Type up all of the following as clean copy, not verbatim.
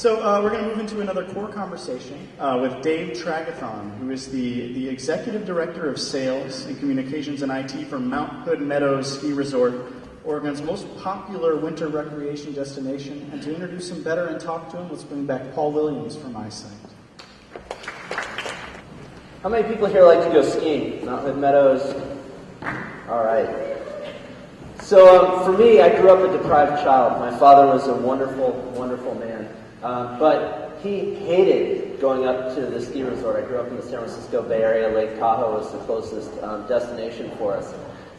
So we're going to move into another core conversation with Dave Tragethon, who is the Executive Director of Sales and Communications and IT for Mount Hood Meadows Ski Resort, Oregon's most popular winter recreation destination. And to introduce him better and talk to him, let's bring back Paul Williams from Eyesight. How many people here like to go skiing? Mount Hood Meadows? All right. So for me, I grew up a deprived child. My father was a wonderful, wonderful man. But he hated going up to the ski resort. I grew up in the San Francisco Bay Area. Lake Tahoe was the closest destination for us.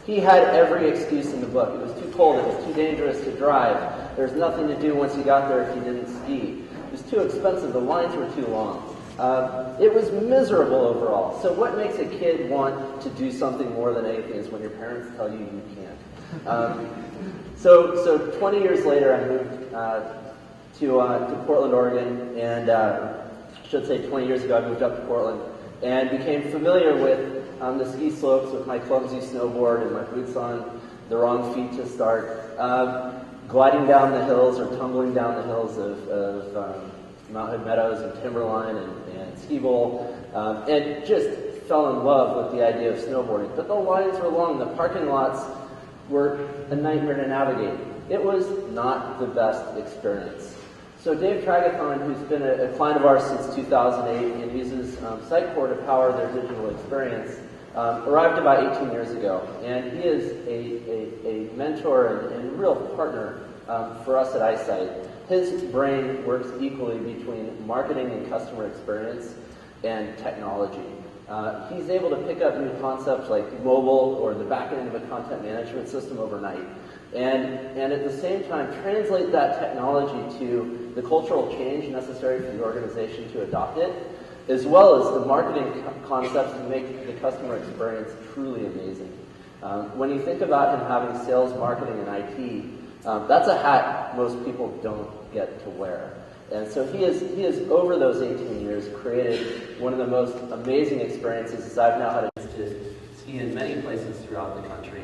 He had every excuse in the book. It was too cold. It was too dangerous to drive. There was nothing to do once you got there if you didn't ski. It was too expensive. The lines were too long. It was miserable overall. So what makes a kid want to do something more than anything is when your parents tell you you can't. So 20 years later, I moved to Portland, Oregon, and I should say 20 years ago I moved up to Portland and became familiar with the ski slopes with my clumsy snowboard and my boots on the wrong feet to start, gliding down the hills or tumbling down the hills of Mount Hood Meadows and Timberline and Ski Bowl, and just fell in love with the idea of snowboarding. But the lines were long, the parking lots were a nightmare to navigate. It was not the best experience. So Dave Tragethon, who's been a client of ours since 2008 and uses Sitecore to power their digital experience, arrived about 18 years ago. And he is a mentor and real partner for us at Eyesight. His brain works equally between marketing and customer experience and technology. He's able to pick up new concepts like mobile or the back end of a content management system overnight. And at the same time, translate that technology to the cultural change necessary for the organization to adopt it, as well as the marketing concepts to make the customer experience truly amazing. When you think about him having sales, marketing, and IT, that's a hat most people don't get to wear. And so he has over those 18 years created one of the most amazing experiences as I've now had to ski in many places throughout the country.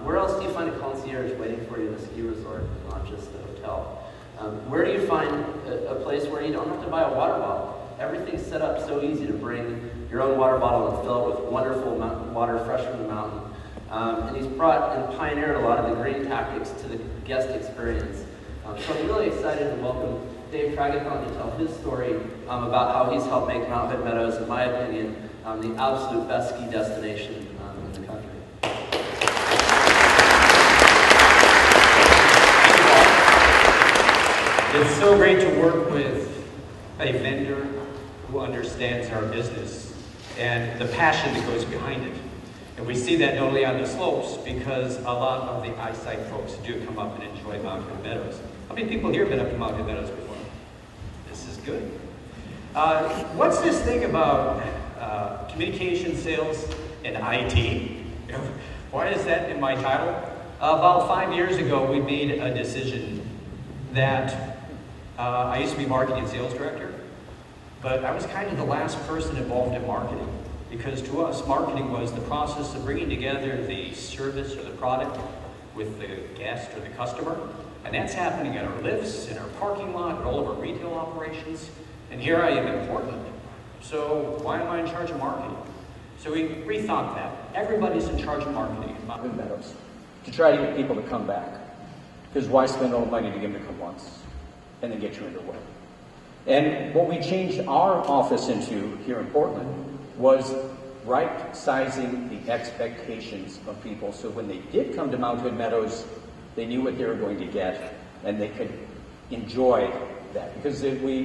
Where else do you find a concierge waiting for you in a ski resort, not just a hotel? Where do you find a place where you don't have to buy a water bottle? Everything's set up so easy to bring your own water bottle and fill it with wonderful water fresh from the mountain. And he's brought and pioneered a lot of the green tactics to the guest experience. So I'm really excited to welcome Dave Tragethon to tell his story about how he's helped make Mount Hood Meadows, in my opinion, the absolute best ski destination in the country. It's so great to work with a vendor who understands our business and the passion that goes behind it. And we see that not only on the slopes, because a lot of the Eyesight folks do come up and enjoy Mount Hood Meadows. How many people here have been up to Mount Hood Meadows before? This is good. What's this thing about communication, sales, and IT? Why is that in my title? About 5 years ago, we made a decision that I used to be marketing and sales director, but I was kind of the last person involved in marketing, because to us, marketing was the process of bringing together the service or the product with the guest or the customer, and that's happening at our lifts, in our parking lot, at all of our retail operations, and here I am in Portland. So why am I in charge of marketing? So we rethought that. Everybody's in charge of marketing at Mount Hood Meadows to try to get people to come back, because why spend all the money to get them to come once and then get you underway? And what we changed our office into here in Portland was right-sizing the expectations of people, so when they did come to Mount Hood Meadows, they knew what they were going to get, and they could enjoy that, because we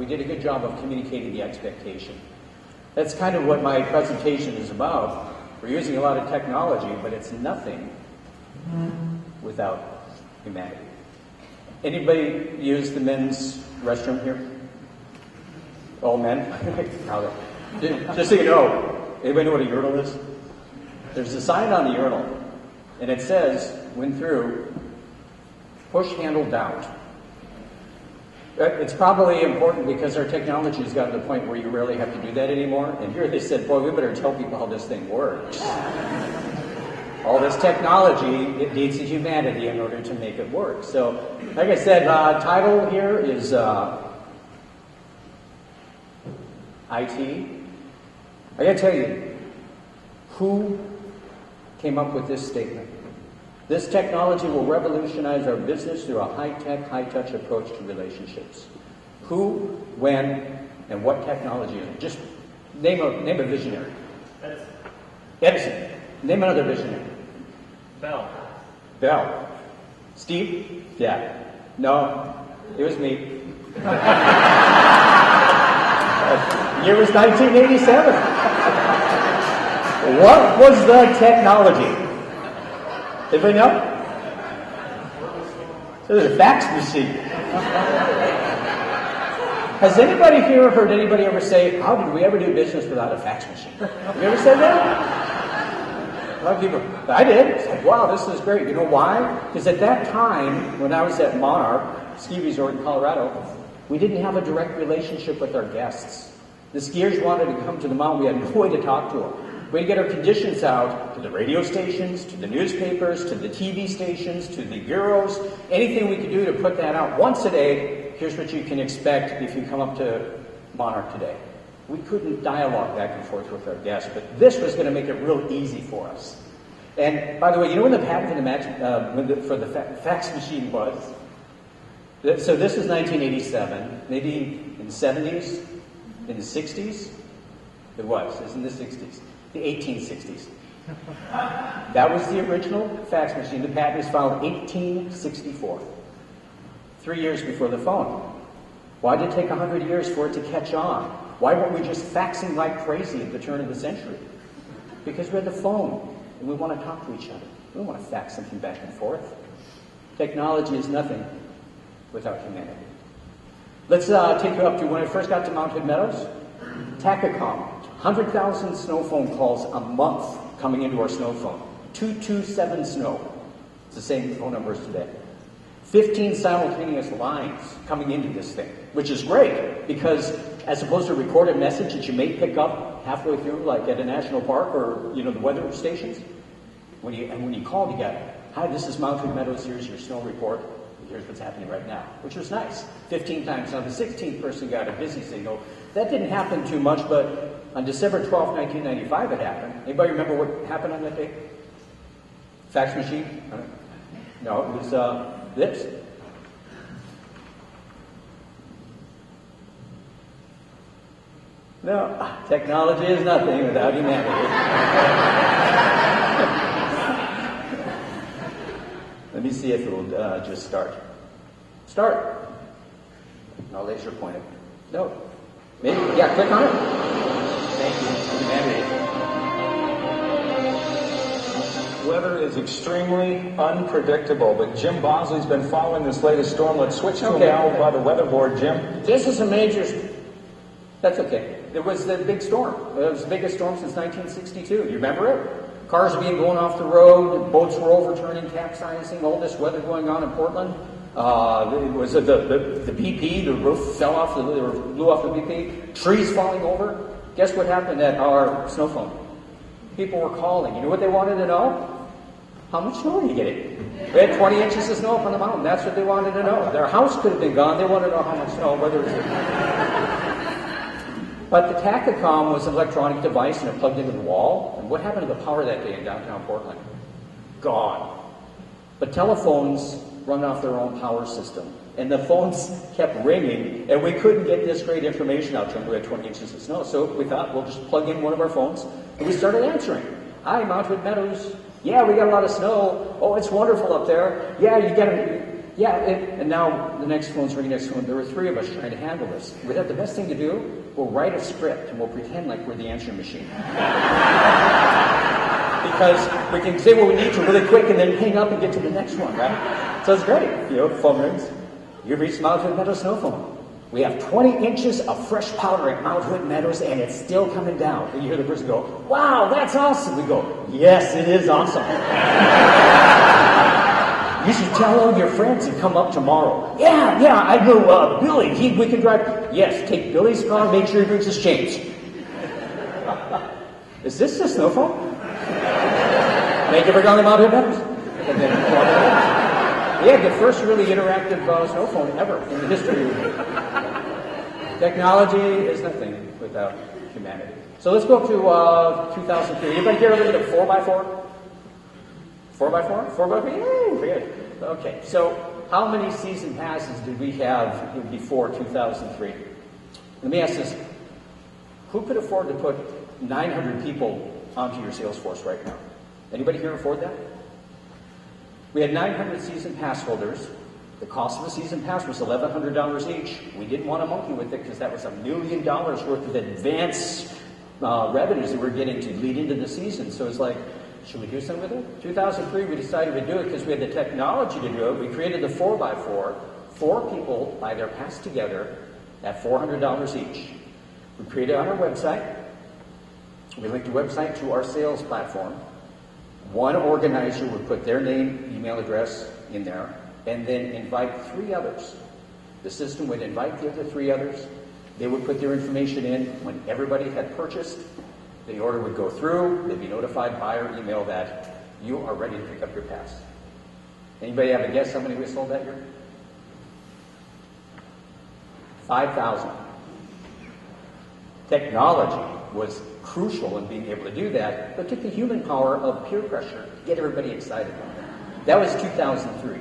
did a good job of communicating the expectation. That's kind of what my presentation is about. We're using a lot of technology, but it's nothing without humanity. Anybody use the men's restroom here? All men? Just so you know, anybody know what a urinal is? There's a sign on the urinal, and it says, when through, push handle down. It's probably important because our technology has gotten to the point where you rarely have to do that anymore. And here they said, boy, we better tell people how this thing works. all this technology, it needs the humanity in order to make it work. So, like I said, title here is IT. I gotta tell you, who came up with this statement? This technology will revolutionize our business through a high-tech, high-touch approach to relationships. Who, when, and what technology is it? Just name a visionary. Edison. Name another visionary. Bell. Steve? Yeah. No, it was me. Year was 1987. What was the technology? Anybody know? So there's a fax machine. Has anybody here heard anybody ever say, how did we ever do business without a fax machine? Have you ever said that? A lot of people, I did. It's like, wow, this is great. You know why? Because at that time, when I was at Monarch Ski Resort in Colorado, we didn't have a direct relationship with our guests. The skiers wanted to come to the mountain. We had no way to talk to them. We'd get our conditions out to the radio stations, to the newspapers, to the TV stations, to the bureaus, anything we could do to put that out once a day. Here's what you can expect if you come up to Monarch today. We couldn't dialogue back and forth with our guests, but this was going to make it real easy for us. And by the way, you know when the patent for the fax machine was? So this is 1987, maybe in the 70s, in the 60s? It was in the 60s, the 1860s. That was the original fax machine. The patent was filed 1864, 3 years before the phone. Why did it take 100 years for it to catch on? Why weren't we just faxing like crazy at the turn of the century? Because we had the phone, and we want to talk to each other. We don't want to fax something back and forth. Technology is nothing without humanity. Let's take you up to when I first got to Mount Hood Meadows. Tragethon, 100,000 snow phone calls a month coming into our snow phone. 227 snow. It's the same phone number as today. 15 simultaneous lines coming into this thing, which is great because as opposed to a recorded message that you may pick up halfway through, like at a national park or the weather stations, when you called, you got, hi, this is Mount Hood Meadows. Here's your snow report. Here's what's happening right now, which was nice. 15 times. Now the 16th person got a busy signal. That didn't happen too much, but on December 12th, 1995, it happened. Anybody remember what happened on that day? Fax machine? No, it was this. No, technology is nothing without humanity. Let me see if it will just start. Start. No, laser pointed. No. Maybe. Yeah, click on it. Thank you. Humanity. Weather is extremely unpredictable, but Jim Bosley's been following this latest storm. Let's switch to him now by the weather board, Jim. This is a major... That's okay. There was the big storm. It was the biggest storm since 1962. You remember it? Cars being going off the road, boats were overturning, capsizing, all this weather going on in Portland. It was the BP, the roof fell off, blew off the BP. Trees falling over. Guess what happened at our snow phone? People were calling. You know what they wanted to know? How much snow are you getting? We had 20 inches of snow up on the mountain. That's what they wanted to know. Their house could have been gone. They wanted to know how much snow, whether it was... But the Tragethon was an electronic device and it plugged into the wall. And what happened to the power that day in downtown Portland? Gone. But telephones run off their own power system. And the phones kept ringing, and we couldn't get this great information out to them. We had 20 inches of snow. So we thought, we'll just plug in one of our phones, and we started answering. Hi, Mount Hood Meadows. Yeah, we got a lot of snow. Oh, it's wonderful up there. Yeah, you get it. Yeah, and now the next phone's ringing next phone. There were three of us trying to handle this. We thought the best thing to do, we'll write a script, and we'll pretend like we're the answering machine. Because we can say what we need to really quick and then hang up and get to the next one, right? So it's great. Phone rings. You've reached Mount Hood Meadows snow phone. We have 20 inches of fresh powder at Mount Hood Meadows, and it's still coming down. And you hear the person go, wow, that's awesome. We go, yes, it is awesome. You should tell all your friends and come up tomorrow. Yeah, I know Billy. We can drive. Yes, take Billy's car, make sure he brings his chains. Is this a snow phone? Thank you for calling Mount Hood Meadows. And then we had the first really interactive snow phone ever in the history of technology is nothing without humanity. So let's go up to 2003. Anybody here ever get a 4x4? 4x4? 4x4? Yay! Good. Okay, so how many season passes did we have before 2003? Let me ask this. Who could afford to put 900 people onto your sales force right now? Anybody here afford that? We had 900 season pass holders. The cost of a season pass was $1,100 each. We didn't want to monkey with it because that was $1 million worth of advance revenues that we're getting to lead into the season. So it's like, should we do something with it? 2003, we decided to do it because we had the technology to do it. We created the 4x4. 4 people buy their pass together at $400 each. We created it on our website. We linked the website to our sales platform. One organizer would put their name, email address in there, and then invite 3 others. The system would invite the other 3 others. They would put their information in. When everybody had purchased, the order would go through. They'd be notified by our email that you are ready to pick up your pass. Anybody have a guess how many we sold that year? 5,000. Technology was crucial in being able to do that, but took the human power of peer pressure to get everybody excited. That was 2003.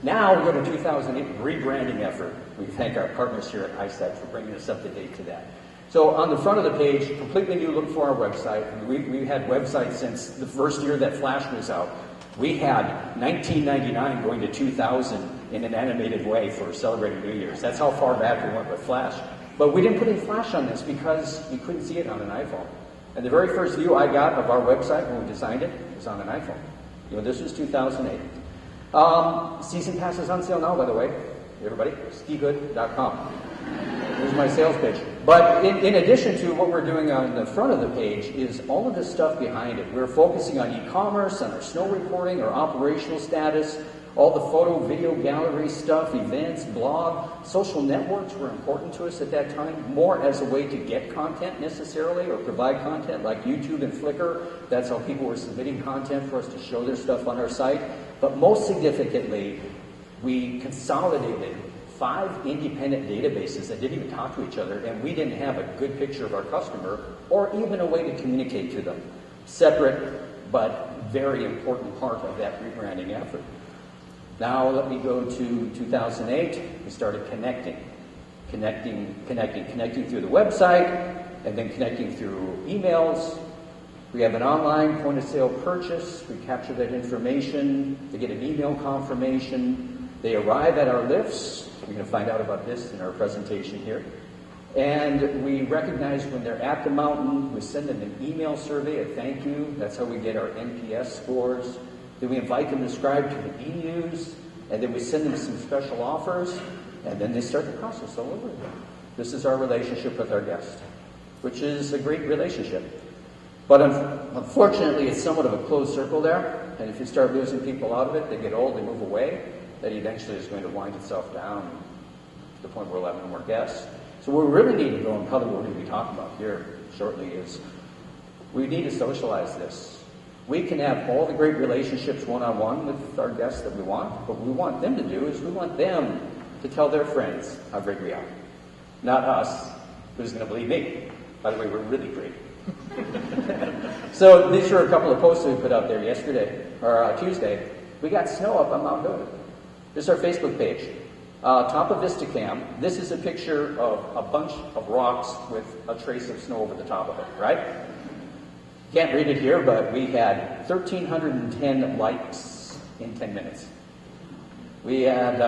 Now we go to 2008, rebranding effort. We thank our partners here at ISAC for bringing us up to date to that. So on the front of the page, completely new look for our website. We had websites since the first year that Flash was out. We had 1999 going to 2000 in an animated way for celebrating New Year's. That's how far back we went with Flash. But we didn't put any Flash on this because you couldn't see it on an iPhone. And the very first view I got of our website when we designed it was on an iPhone. This was 2008. Season passes on sale now, by the way. Everybody, skigood.com. Here's my sales pitch. But in addition to what we're doing on the front of the page is all of this stuff behind it. We're focusing on e-commerce, on our snow reporting, our operational status, all the photo, video, gallery stuff, events, blog. Social networks were important to us at that time, more as a way to get content necessarily or provide content like YouTube and Flickr. That's how people were submitting content for us to show their stuff on our site. But most significantly, we consolidated 5 independent databases that didn't even talk to each other, and we didn't have a good picture of our customer or even a way to communicate to them. Separate, but very important part of that rebranding effort. Now let me go to 2008. We started connecting through the website, and then connecting through emails. We have an online point-of-sale purchase. We capture that information. They get an email confirmation. They arrive at our lifts. We're going to find out about this in our presentation here. And we recognize when they're at the mountain. We send them an email survey, a thank you. That's how we get our NPS scores. Then we invite them to subscribe to the e-news. And then we send them some special offers. And then they start the process all over again. This is our relationship with our guest, which is a great relationship. But unfortunately, it's somewhat of a closed circle there. And if you start losing people out of it, they get old, they move away. That eventually is going to wind itself down to the point where we'll have no more guests. So what we really need to go, and probably what we're going to be talking about here shortly, is we need to socialize this. We can have all the great relationships one-on-one with our guests that we want, but what we want them to do is we want them to tell their friends how great we are. Not us, who's going to believe me. By the way, we're really great. So these are a couple of posts that we put out there Tuesday. We got snow up on Mount Hood. This is our Facebook page. Top of Vistacam. This is a picture of a bunch of rocks with a trace of snow over the top of it, right? Can't read it here, but we had 1,310 likes in 10 minutes. We had,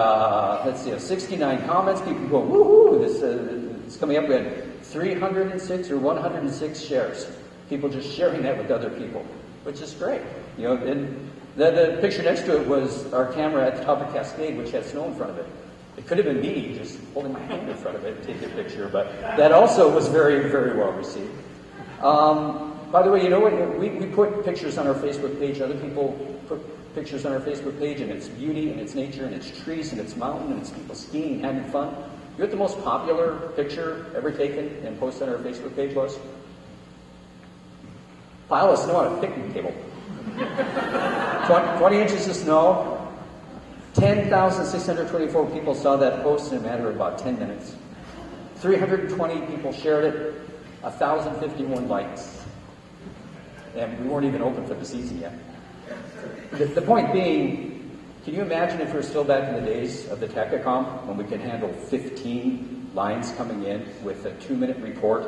69 comments. People go, woohoo, this is coming up. We had 306 or 106 shares. People just sharing that with other people, which is great. And the picture next to it was our camera at the top of Cascade, which had snow in front of it. It could have been me just holding my hand in front of it and taking a picture, but that also was very, very well received. By the way, you know what? We put pictures on our Facebook page. Other people put pictures on our Facebook page, and it's beauty, and it's nature, and it's trees, and it's mountain, and it's people skiing, having fun. You know what the most popular picture ever taken and posted on our Facebook page was? Pile of snow on a picnic table. 20 inches of snow. 10,624 people saw that post in a matter of about 10 minutes. 320 people shared it. 1,051 likes. And we weren't even open for the season yet. The point being, can you imagine if we're still back in the days of the Tragethon when we could handle 15 lines coming in with a 2-minute report?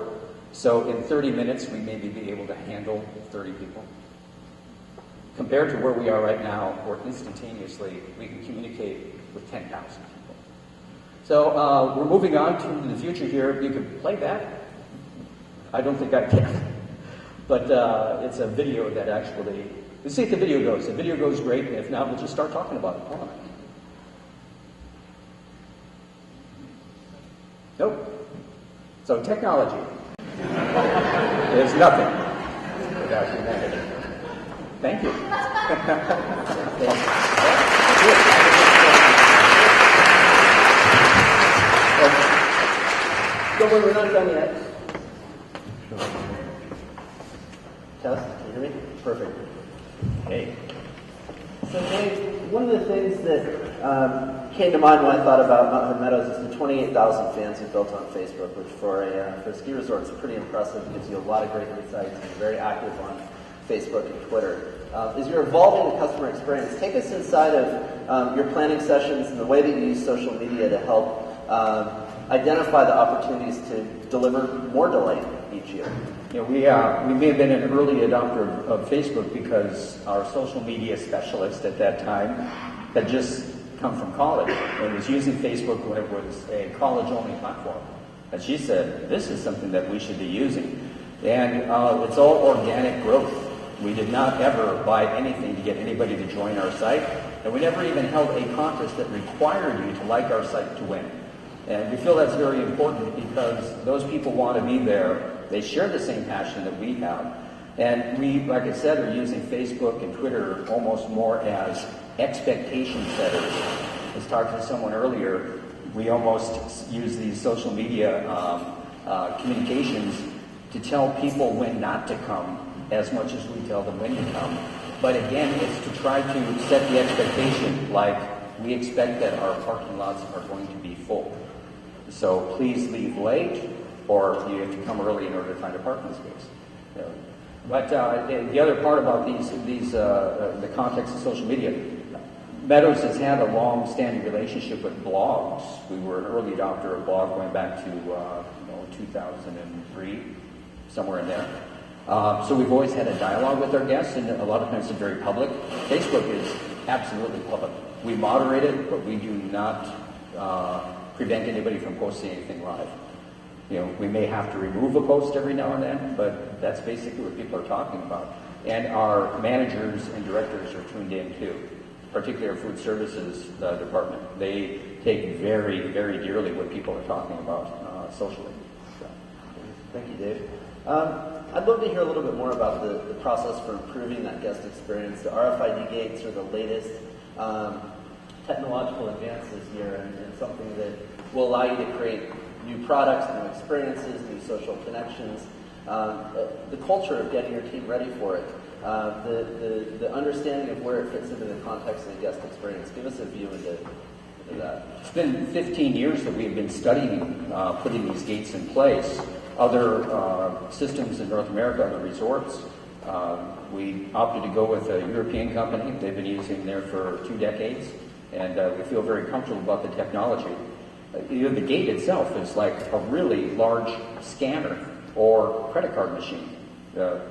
So in 30 minutes, we maybe be able to handle 30 people. Compared to where we are right now, where instantaneously we can communicate with 10,000 people. So we're moving on to the future here. You can play that. I don't think I can. But it's a video that actually, let's see if the video goes. If the video goes, great. And if not, we'll just start talking about it. Hold on. Nope. So technology is nothing without humanity. Thank you. Don't worry, we're not done yet. Test, can you hear me? Perfect. Okay. So Dave, one of the things that came to mind when I thought about Mount Hood Meadows is the 28,000 fans you built on Facebook, which for a ski resort is pretty impressive. It gives you a lot of great insights and you're very active on Facebook and Twitter. As you're evolving the customer experience, take us inside of your planning sessions and the way that you use social media to help identify the opportunities to deliver more delight each year. You know, we may have been an early adopter of Facebook because our social media specialist at that time had just come from college and was using Facebook when it was a college-only platform. And she said, this is something that we should be using. And it's all organic growth. We did not ever buy anything to get anybody to join our site, and we never even held a contest that required you to like our site to win. And we feel that's very important because those people want to be there. They share the same passion that we have. And we, like I said, are using Facebook and Twitter almost more as expectation setters. I was talking to someone earlier, we almost use these social media communications to tell people when not to come as much as we tell them when to come. But again, it's to try to set the expectation like we expect that our parking lots are going to be full. So please leave late, or you have to come early in order to find a parking space. But the other part about the context of social media, Meadows has had a long-standing relationship with blogs. We were an early adopter of blog going back to 2003, somewhere in there. So we've always had a dialogue with our guests, and a lot of times it's very public. Facebook is absolutely public. We moderate it, but we do not prevent anybody from posting anything live. You know, we may have to remove a post every now and then, but that's basically what people are talking about. And our managers and directors are tuned in too, particularly our food services department. They take very, very dearly what people are talking about socially. So. Thank you, Dave. I'd love to hear a little bit more about the process for improving that guest experience. The RFID gates are the latest technological advances here, and something that will allow you to create new products, new experiences, new social connections. The culture of getting your team ready for it, the understanding of where it fits into the context of the guest experience. Give us a view into that. It's been 15 years that we've been studying putting these gates in place. Other systems in North America, other resorts, we opted to go with a European company. They've been using there for 2 decades, and we feel very comfortable about the technology. The gate itself is like a really large scanner or credit card machine.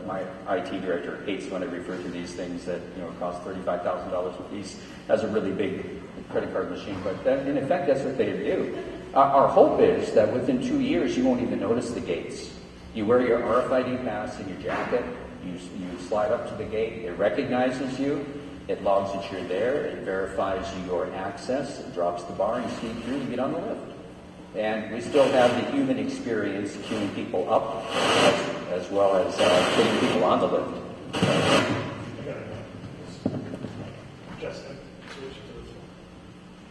My IT director hates when I refer to these things that cost $35,000 a piece as a really big credit card machine, but in effect that's what they do. Our hope is that within 2 years you won't even notice the gates. You wear your RFID pass in your jacket, you slide up to the gate, it recognizes you, it logs that you're there, it verifies your access, it drops the bar, and you sneak through and get on the lift. And we still have the human experience queuing people up as well as putting people on the lift.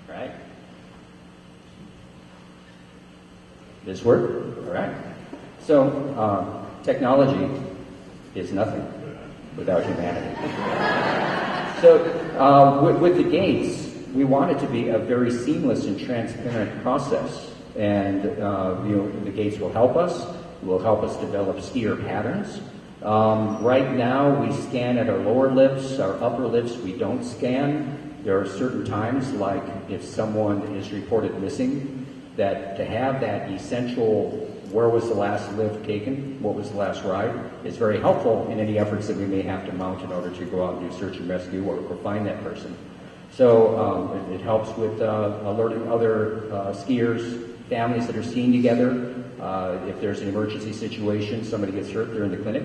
Right? This work? All right. So technology is nothing without humanity. So with the gates, we want it to be a very seamless and transparent process. And the gates will help us. Will help us develop skier patterns. Right now, we scan at our lower lips, our upper lips we don't scan. There are certain times, like if someone is reported missing, that to have that essential, where was the last lift taken, what was the last ride, is very helpful in any efforts that we may have to mount in order to go out and do search and rescue or find that person. So it helps with alerting other skiers, families that are skiing together. If there's an emergency situation, somebody gets hurt, they're in the clinic,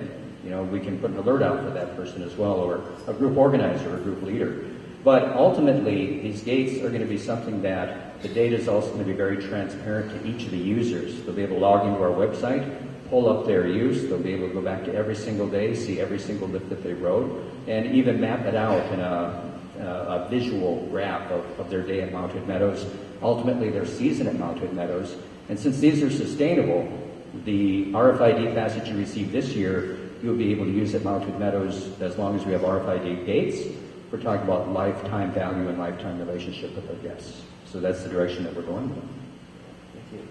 we can put an alert out for that person as well, or a group organizer or a group leader. But ultimately, these gates are going to be something that the data is also going to be very transparent to each of the users. They'll be able to log into our website, pull up their use, they'll be able to go back to every single day, see every single lift that they rode, and even map it out in a visual graph of their day at Mountain Meadows, ultimately their season at Mountain Meadows. And since these are sustainable, the RFID pass that you received this year, you'll be able to use at Mountain Meadows as long as we have RFID gates. We're talking about lifetime value and lifetime relationship with our guests. So that's the direction that we're going with. Thank you.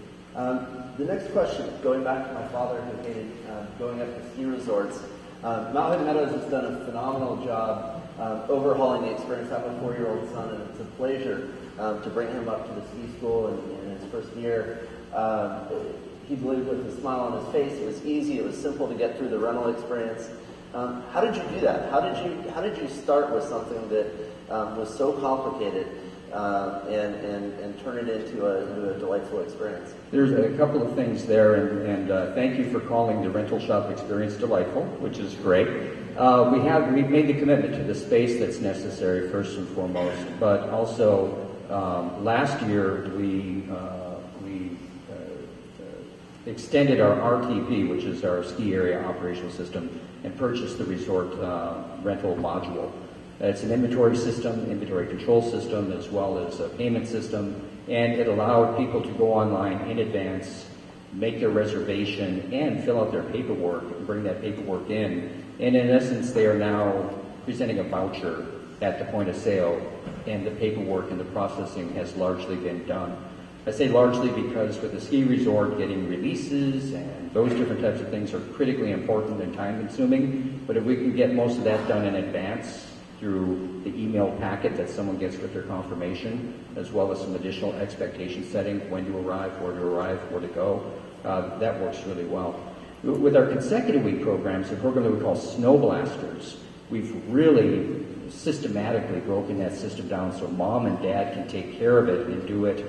The next question, going back to my father who hated going up to ski resorts. Mount Hood Meadows has done a phenomenal job overhauling the experience. I have a 4-year-old son, and it's a pleasure to bring him up to the ski school in his first year. He believed with a smile on his face. It was easy. It was simple to get through the rental experience. How did you do that? How did you start with something that was so complicated and turn it into a delightful experience? There's a couple of things there, and thank you for calling the rental shop experience delightful, which is great. We've made the commitment to the space that's necessary first and foremost, but also last year we extended our RTP, which is our ski area operational system, and purchased the resort rental module. It's an inventory system, inventory control system, as well as a payment system, and it allowed people to go online in advance, make their reservation, and fill out their paperwork, and bring that paperwork in. And in essence, they are now presenting a voucher at the point of sale, and the paperwork and the processing has largely been done. I say largely because with the ski resort, getting releases and those different types of things are critically important and time-consuming, but if we can get most of that done in advance through the email packet that someone gets with their confirmation, as well as some additional expectation setting, when to arrive, where to go, that works really well. With our consecutive week programs, a program that we call Snow Blasters, we've really systematically broken that system down so mom and dad can take care of it and do it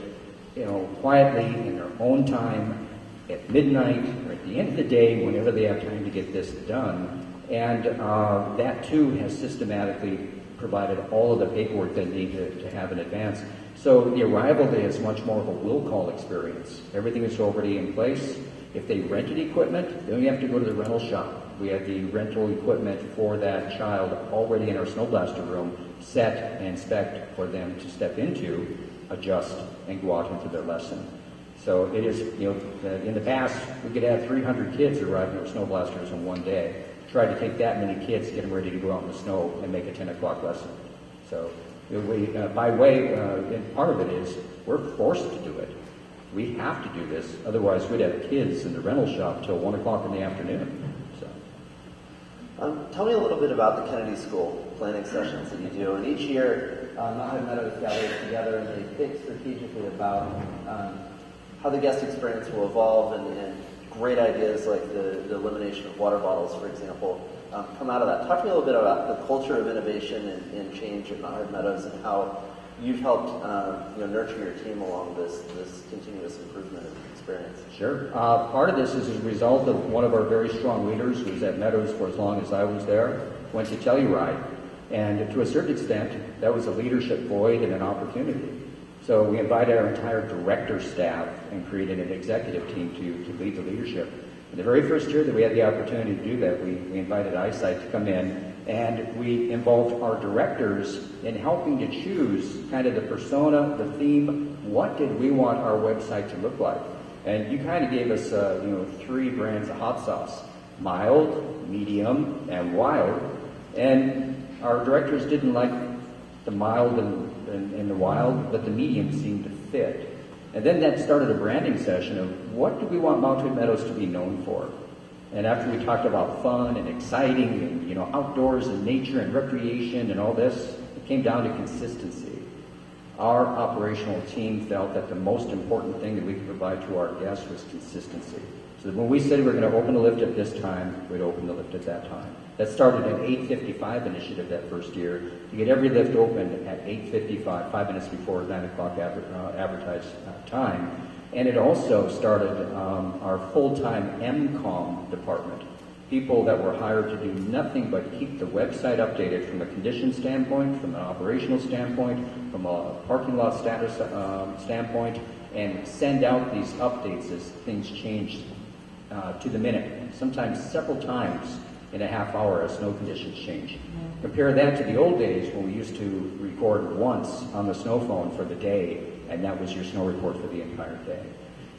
quietly in their own time at midnight or at the end of the day, whenever they have time to get this done. And that too has systematically provided all of the paperwork they need to have in advance. So the arrival day is much more of a will call experience. Everything is already in place. If they rented equipment, then we have to go to the rental shop. We have the rental equipment for that child already in our Snow Blaster room, set and spec'd for them to step into, adjust, and go out into their lesson. So it is, in the past, we could have 300 kids arrive in our Snow Blasters in one day. Try to take that many kids, get them ready to go out in the snow and make a 10 o'clock lesson. So and part of it is we're forced to do it. We have to do this, otherwise we'd have kids in the rental shop till 1 o'clock in the afternoon. So. Tell me a little bit about the Kennedy School planning sessions that you do. And each year, Mount Hood Meadows gathers together and they think strategically about how the guest experience will evolve, and great ideas like the elimination of water bottles, for example, come out of that. Talk to me a little bit about the culture of innovation and change at Mount Hood Meadows and how you've helped nurture your team along this continuous improvement experience. Sure. Part of this is a result of one of our very strong leaders who was at Meadows for as long as I was there, went to Telluride. And to a certain extent, that was a leadership void and an opportunity. So we invited our entire director staff and created an executive team to lead the leadership. And the very first year that we had the opportunity to do that, we invited Eyesight to come in, and we involved our directors in helping to choose kind of the persona, the theme, what did we want our website to look like? And you kind of gave us 3 brands of hot sauce: mild, medium, and wild. And our directors didn't like the mild and the wild, but the medium seemed to fit. And then that started a branding session of what do we want Mountain Meadows to be known for? And after we talked about fun and exciting and, you know, outdoors and nature and recreation and all this, it came down to consistency. Our operational team felt that the most important thing that we could provide to our guests was consistency. So that when we said we were going to open the lift at this time, we'd open the lift at that time. That started an 8:55 initiative that first year to get every lift open at 8:55, 5 minutes before 9 o'clock advertised time. And it also started our full-time MCOM department, people that were hired to do nothing but keep the website updated from a condition standpoint, from an operational standpoint, from a parking lot status standpoint, and send out these updates as things changed to the minute, sometimes several times in a half hour as snow conditions change. Compare that to the old days when we used to record once on the snow phone for the day, and that was your snow report for the entire day.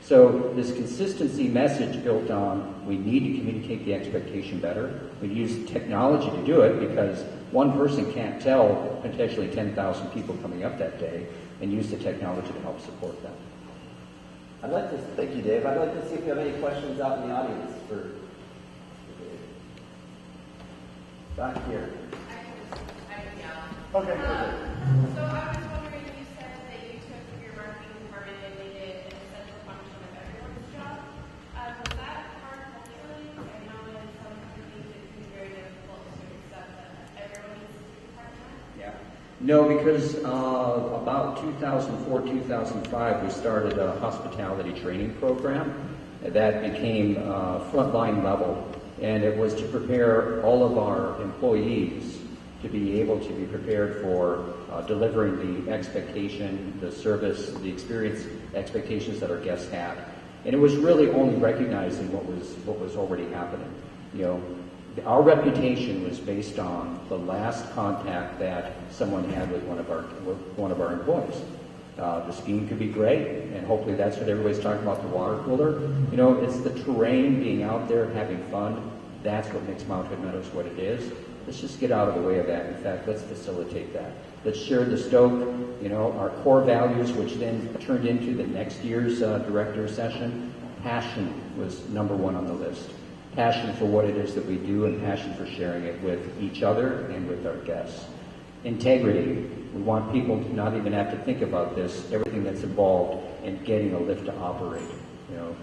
So this consistency message built on we need to communicate the expectation better. We use technology to do it because one person can't tell potentially 10,000 people coming up that day, and use the technology to help support that. Thank you, Dave. I'd like to see if you have any questions out in the audience for Dave. Back here. Okay. So I was wondering, you said that you took your marketing department and made it an essential function of everyone's job. Was that hard culturally? I know in some companies it can be very difficult to accept that everyone needs to do part-time. Yeah. No, because about 2004, 2005, we started a hospitality training program that became frontline level, and it was to prepare all of our employees to be able to be prepared for delivering the expectation, the service, the experience expectations that our guests had. And it was really only recognizing what was already happening. You know, our reputation was based on the last contact that someone had with one of our employees. The skiing could be great, and hopefully that's what everybody's talking about, the water cooler. You know, it's the terrain, being out there, having fun. That's what makes Mount Hood Meadows what it is. Let's just get out of the way of that. In fact, let's facilitate that. Let's share the stoke, you know, our core values, which then turned into the next year's director session. Passion was number one on the list. Passion for what it is that we do, and passion for sharing it with each other and with our guests. Integrity. We want people to not even have to think about this, everything that's involved in getting a lift to operate. You know,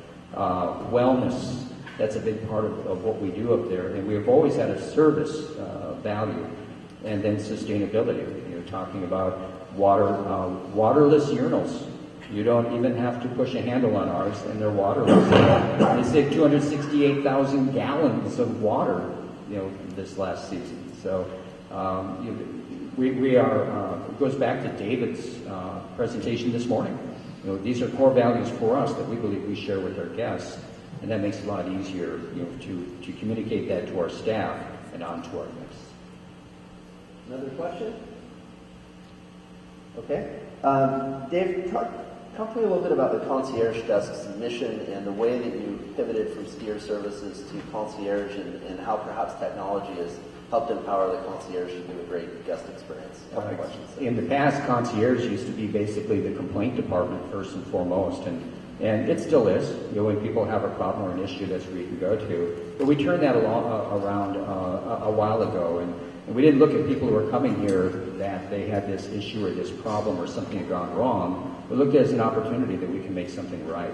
wellness. That's a big part of what we do up there, and we've always had a service value, and then sustainability. You know, talking about waterless urinals. You don't even have to push a handle on ours, and they're waterless. They saved 268,000 gallons of water, you know, this last season. So we are. It goes back to David's presentation this morning. You know, these are core values for us that we believe we share with our guests. And that makes it a lot easier, you know, to communicate that to our staff and on to our guests. Another question? Okay. Dave, talk to me a little bit about the Concierge Justice mission and the way that you pivoted from skier services to concierge, and how perhaps technology has helped empower the concierge to do a great guest experience. In the past, concierge used to be basically the complaint department first and foremost, and it still is. You know, when people have a problem or an issue, that's where you can go to. But we turned that around a while ago, and we didn't look at people who were coming here that they had this issue or this problem or something had gone wrong. We looked at it as an opportunity that we can make something right.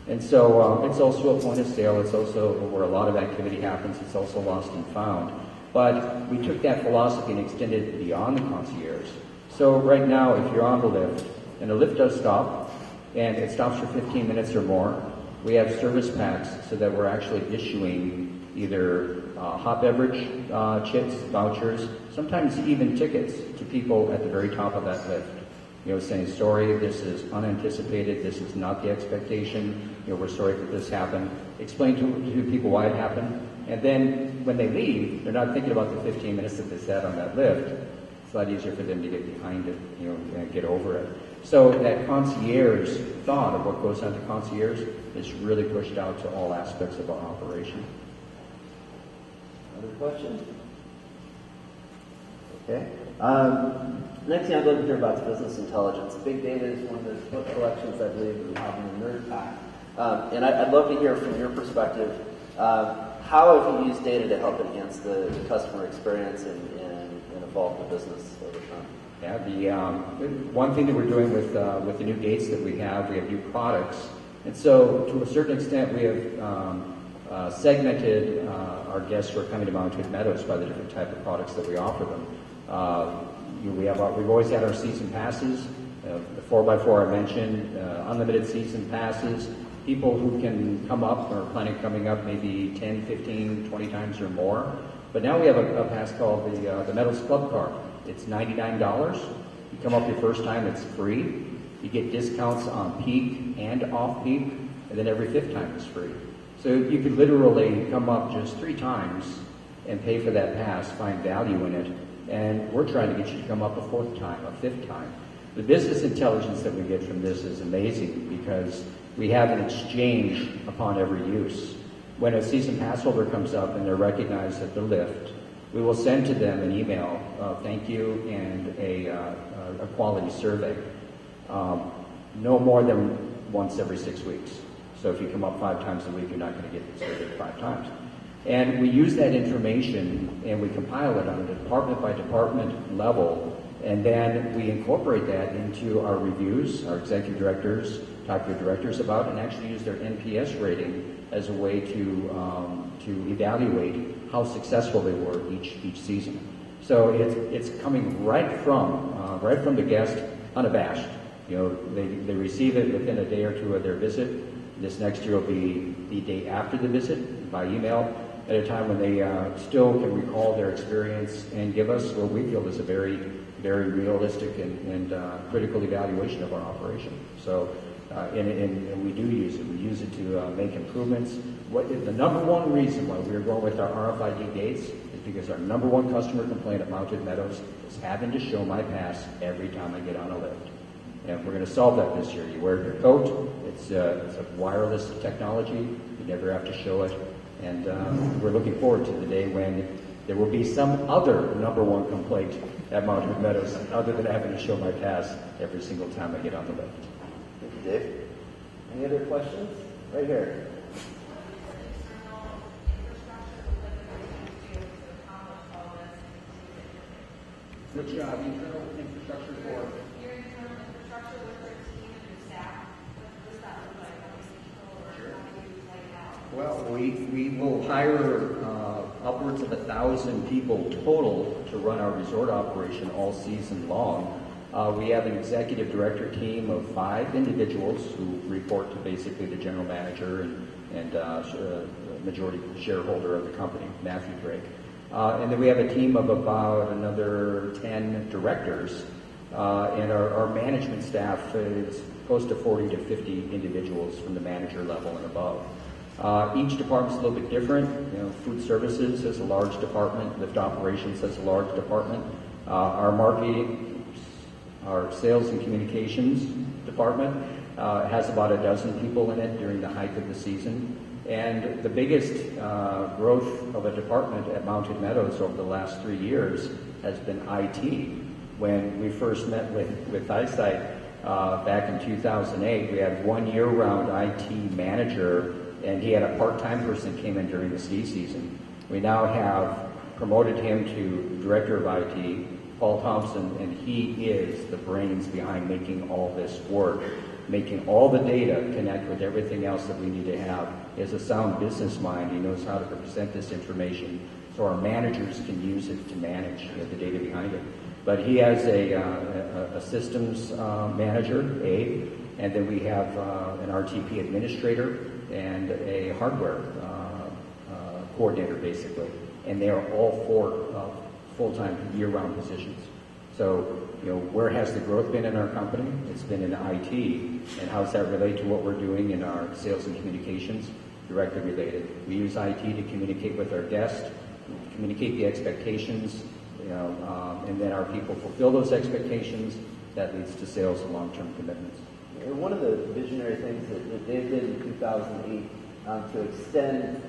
And so it's also a point of sale. It's also where a lot of activity happens. It's also lost and found. But we took that philosophy and extended it beyond the concierge. So right now, if you're on the lift, and the lift does stop, and it stops for 15 minutes or more, we have service packs so that we're actually issuing either hot beverage chips, vouchers, sometimes even tickets to people at the very top of that lift. You know, saying, sorry, this is unanticipated, this is not the expectation, you know, we're sorry that this happened. Explain to people why it happened. And then when they leave, they're not thinking about the 15 minutes that they sat on that lift. It's a lot easier for them to get behind it, you know, and get over it. So that concierge thought of what goes on to concierge is really pushed out to all aspects of our operation. Other questions? Okay. Next thing I'd love to hear about is business intelligence. Big data is one of the book collections I believe we have in the Nerd Pack. And I'd love to hear from your perspective, how have you used data to help enhance the customer experience and evolve the business over time? Yeah, the one thing that we're doing with the new gates that we have new products. And so to a certain extent we have segmented our guests who are coming to Mountain Meadows by the different type of products that we offer them. We've always had our season passes, the 4x4 I mentioned, unlimited season passes, people who can come up or planning coming up maybe 10, 15, 20 times or more. But now we have a pass called the Meadows Club Card. It's $99. You come up your first time, it's free. You get discounts on peak and off peak, and then every fifth time is free. So you could literally come up just 3 times and pay for that pass, find value in it, and we're trying to get you to come up a 4th time, a 5th time. The business intelligence that we get from this is amazing because we have an exchange upon every use. When a season pass holder comes up and they're recognized at the lift, we will send to them an email, thank you, and a quality survey. No more than once every 6 weeks. So if you come up 5 times a week, you're not going to get the survey 5 times. And we use that information and we compile it on a department by department level, and then we incorporate that into our reviews. Our executive directors talk to their directors about it and actually use their NPS rating as a way to evaluate how successful they were each season. So it's coming right from the guest, unabashed. You know, they receive it within a day or 2 of their visit. This next year will be the day after the visit by email, at a time when they still can recall their experience and give us what we feel is a very, very realistic and critical evaluation of our operation. So, and we do use it. We use it to make improvements. The number one reason why we're going with our RFID gates is because our number one customer complaint at Mountain Meadows is having to show my pass every time I get on a lift. And we're going to solve that this year. You wear your coat. It's a wireless technology. You never have to show it. And we're looking forward to the day when there will be some other number one complaint at Mountain Meadows other than having to show my pass every single time I get on the lift. Thank you, Dave. Any other questions? Right here. Which internal infrastructure for? Your internal infrastructure with your team and your staff. What does that look like? How many people or how do you lay it out? Well, we will hire upwards of 1,000 people total to run our resort operation all season long. We have an executive director team of 5 individuals who report to basically the general manager and majority shareholder of the company, Matthew Drake. And then we have a team of about another 10 directors, and our management staff is close to 40 to 50 individuals from the manager level and above. Each department's a little bit different. You know, food services has a large department, lift operations has a large department. Our marketing, our sales and communications department has about 12 people in it during the height of the season. And the biggest growth of a department at Mountain Meadows over the last 3 years has been IT. When we first met with Eyesight back in 2008, we had 1 year-round IT manager, and he had a part-time person that came in during the ski season. We now have promoted him to director of IT, Paul Thompson, and he is the brains behind making all this work, making all the data connect with everything else that we need to have. He has a sound business mind. He knows how to present this information so our managers can use it to manage the data behind it. But he has a systems manager, Abe, and then we have an RTP administrator and a hardware coordinator, basically. And they are all 4 full-time, year-round positions. So, you know, where has the growth been in our company? It's been in IT. And how does that relate to what we're doing in our sales and communications? Directly related. We use IT to communicate with our guests, communicate the expectations, you know, and then our people fulfill those expectations. That leads to sales and long-term commitments. One of the visionary things that Dave did in 2008 to extend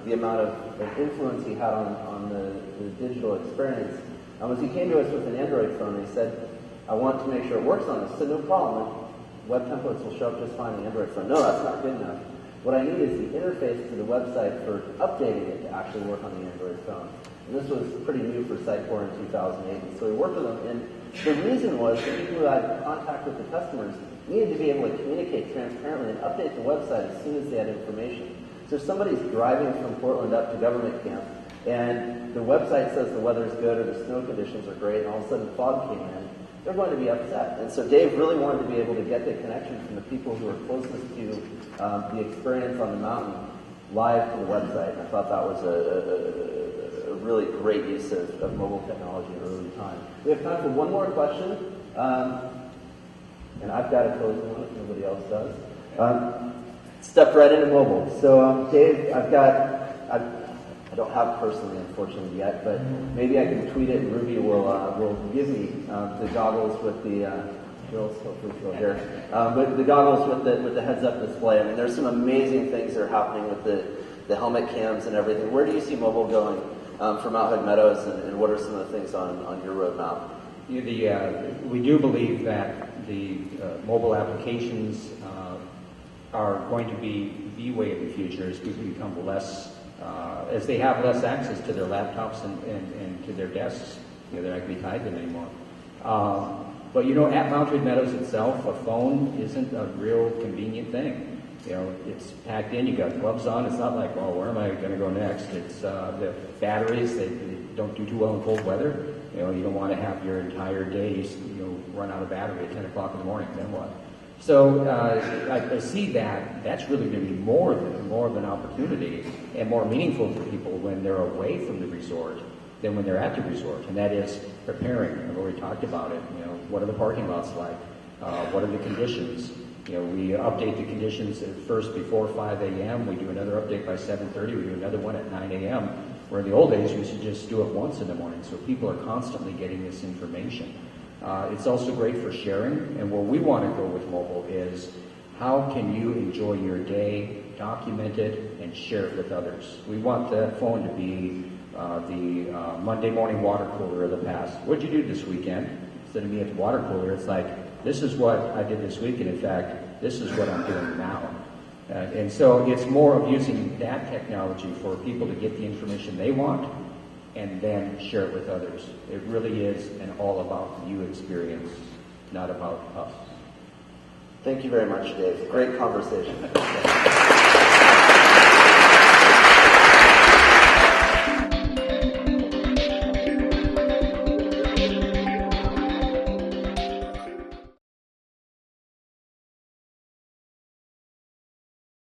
the amount of influence he had on the digital experience As he came to us with an Android phone, he said, I want to make sure it works on this. I said, no problem. Web templates will show up just fine on the Android phone. No, that's not good enough. What I need is the interface to the website for updating it to actually work on the Android phone. And this was pretty new for Sitecore in 2008. And so we worked with them. And the reason was the people who had contact with the customers needed to be able to communicate transparently and update the website as soon as they had information. So if somebody's driving from Portland up to government camp, and the website says the weather's good or the snow conditions are great, and all of a sudden fog came in, they're going to be upset. And so Dave really wanted to be able to get the connection from the people who are closest to the experience on the mountain live to the website. And I thought that was a really great use of mobile technology in early time. We have time for one more question. And I've got a closing one if nobody else does. Step right into mobile. So Dave, I don't have personally, unfortunately, yet, but maybe I can tweet it, and Ruby will give me the goggles with the Bill's hopefully still here, but the goggles with the heads-up display. I mean, there's some amazing things that are happening with the helmet cams and everything. Where do you see mobile going for Mount Hood Meadows, and what are some of the things on your roadmap? We do believe that the mobile applications are going to be the way of the future as people become less. As they have less access to their laptops and to their desks, they're not going to be tied to them anymore. But at Mount Hood Meadows itself, a phone isn't a real convenient thing. It's packed in. You got gloves on. It's not like, well, where am I going to go next? It's the batteries. They don't do too well in cold weather. You don't want to have your entire day run out of battery at 10 o'clock in the morning. Then what? So I see that's really going to be more of an opportunity and more meaningful for people when they're away from the resort than when they're at the resort, and that is preparing. I've already talked about it. What are the parking lots like? What are the conditions? We update the conditions at first before 5 a.m. We do another update by 7:30. We do another one at 9 a.m. Where in the old days we used to just do it once in the morning, so people are constantly getting this information. It's also great for sharing, and where we want to go with mobile is how can you enjoy your day, document it, and share it with others. We want that phone to be the Monday morning water cooler of the past. What'd you do this weekend? Instead of me at the water cooler, it's like, this is what I did this week, and in fact, this is what I'm doing now. And so it's more of using that technology for people to get the information they want and then share it with others. It really is an all about you experience, not about us. Thank you very much, Dave. Great conversation.